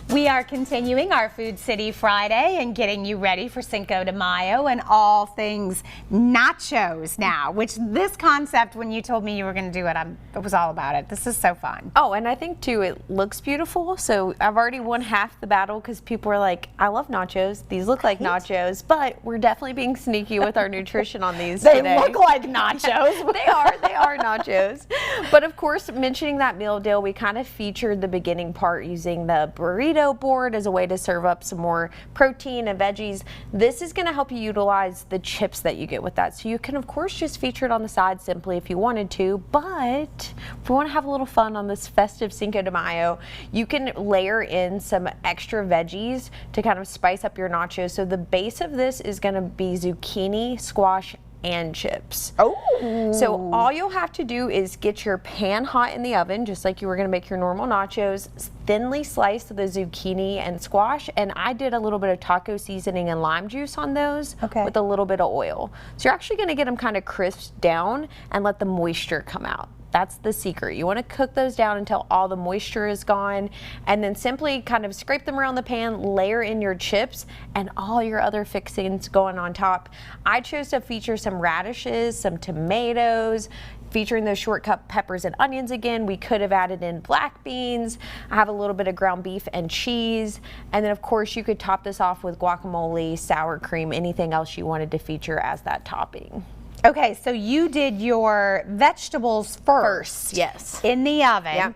We are continuing our Food City Friday and getting you ready for Cinco de Mayo and all things nachos now, which this concept, when you told me you were going to do it, I was all about it. This is so fun. Oh, and I think too, it looks beautiful. So I've already won half the battle because people are like, I love nachos. These look like nachos, but we're definitely being sneaky with our nutrition on these They today. look like nachos. They are nachos. But of course, mentioning that meal deal, we kind of featured the beginning part using the burrito board as a way to serve up some more protein and veggies. This is going to help you utilize the chips that you get with that. So you can of course just feature it on the side simply if you wanted to, but if you want to have a little fun on this festive Cinco de Mayo, you can layer in some extra veggies to kind of spice up your nachos. So the base of this is going to be zucchini, squash, and chips. Oh. So all you'll have to do is get your pan hot in the oven, just like you were gonna make your normal nachos, thinly slice the zucchini and squash, and I did a little bit of taco seasoning and lime juice on those with a little bit of oil. So you're actually gonna get them kind of crisped down and let the moisture come out. That's the secret. You want to cook those down until all the moisture is gone, and then simply kind of scrape them around the pan, layer in your chips, and all your other fixings going on top. I chose to feature some radishes, some tomatoes, featuring those short cut peppers and onions again. We could have added in black beans. I have a little bit of ground beef and cheese. And then of course you could top this off with guacamole, sour cream, anything else you wanted to feature as that topping. Okay, so you did your vegetables first. Yes. In the oven. Yep.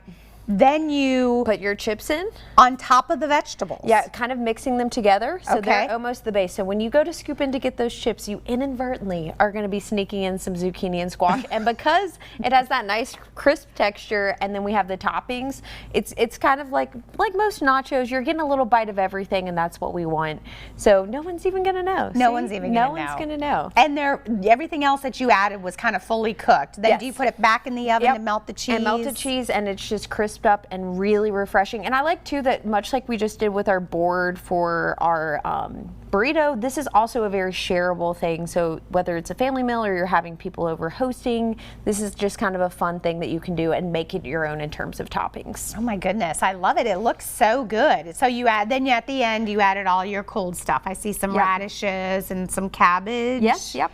Then you put your chips in on top of the vegetables. Yeah, kind of mixing them together so Okay. they're almost the base. So when you go to scoop in to get those chips, you inadvertently are going to be sneaking in some zucchini and squash. And because it has that nice crisp texture, and then we have the toppings, it's kind of like most nachos. You're getting a little bite of everything, and that's what we want. So no one's even going to know. No one's even going to know. No one's going to know. And everything else that you added was kind of fully cooked. Then do you put it back in the oven to melt the cheese? And melt the cheese, and it's just crisp up and really refreshing. And I like too that much like we just did with our board for our burrito, this is also a very shareable thing. So whether it's a family meal or you're having people over hosting, this is just kind of a fun thing that you can do and make it your own in terms of toppings. Oh my goodness, I love it. It looks so good. So then at the end you added all your cold stuff. I see some radishes and some cabbage. Yes, yep.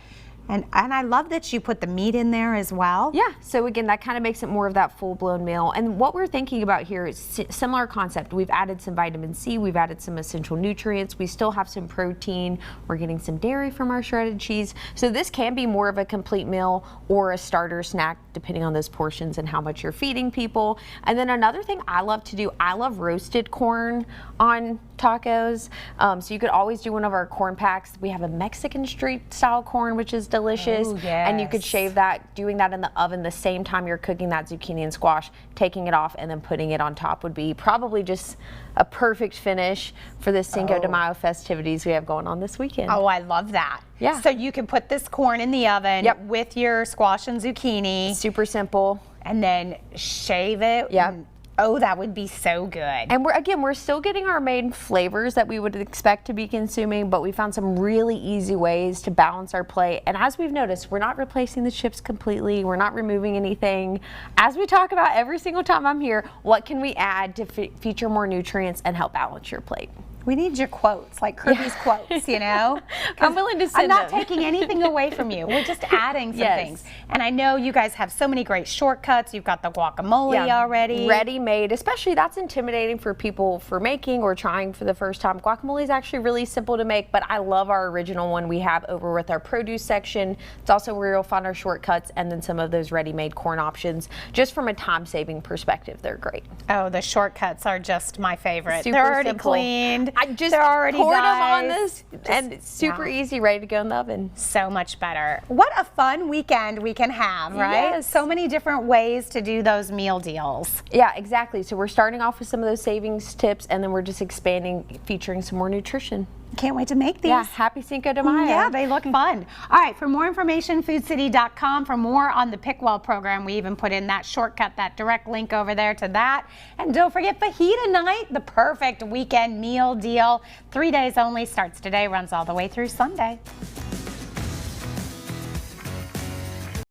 And I love that you put the meat in there as well. Yeah, so again, that kind of makes it more of that full-blown meal. And what we're thinking about here is similar concept. We've added some vitamin C, we've added some essential nutrients, we still have some protein, we're getting some dairy from our shredded cheese. So this can be more of a complete meal or a starter snack, depending on those portions and how much you're feeding people. And then another thing I love to do, I love roasted corn on tacos. So you could always do one of our corn packs. We have a Mexican street style corn, which is delicious. Oh, yes. And you could shave that, doing that in the oven the same time you're cooking that zucchini and squash, taking it off and then putting it on top would be probably just a perfect finish for the Cinco de Mayo festivities we have going on this weekend. Oh, I love that. Yeah. So you can put this corn in the oven with your squash and zucchini. Super simple. And then shave it. Yeah. Oh, that would be so good. And we're still getting our main flavors that we would expect to be consuming, but we found some really easy ways to balance our plate. And as we've noticed, we're not replacing the chips completely. We're not removing anything. As we talk about every single time I'm here, what can we add to feature more nutrients and help balance your plate? We need your quotes, like Kirby's quotes, you know? I'm willing to send I'm not them. taking anything away from you. We're just adding some things. And I know you guys have so many great shortcuts. You've got the guacamole already. Ready-made, especially that's intimidating for people for making or trying for the first time. Guacamole is actually really simple to make, but I love our original one we have over with our produce section. It's also where you'll find our shortcuts and then some of those ready-made corn options. Just from a time-saving perspective, they're great. Oh, the shortcuts are just my favorite. Super They're already simple. cleaned. I just They're already poured them diced. on this, and it's super easy, ready to go in the oven. So much better. What a fun weekend we can have, right? Yes. So many different ways to do those meal deals. Yeah, exactly. So we're starting off with some of those savings tips, and then we're just expanding, featuring some more nutrition. Can't wait to make these. Yeah, happy Cinco de Mayo. Yeah, they look fun. All right, for more information, foodcity.com. For more on the Pick Well program, we even put in that shortcut, that direct link over there to that. And don't forget Fajita night, the perfect weekend meal deal. 3 days only, starts today, runs all the way through Sunday.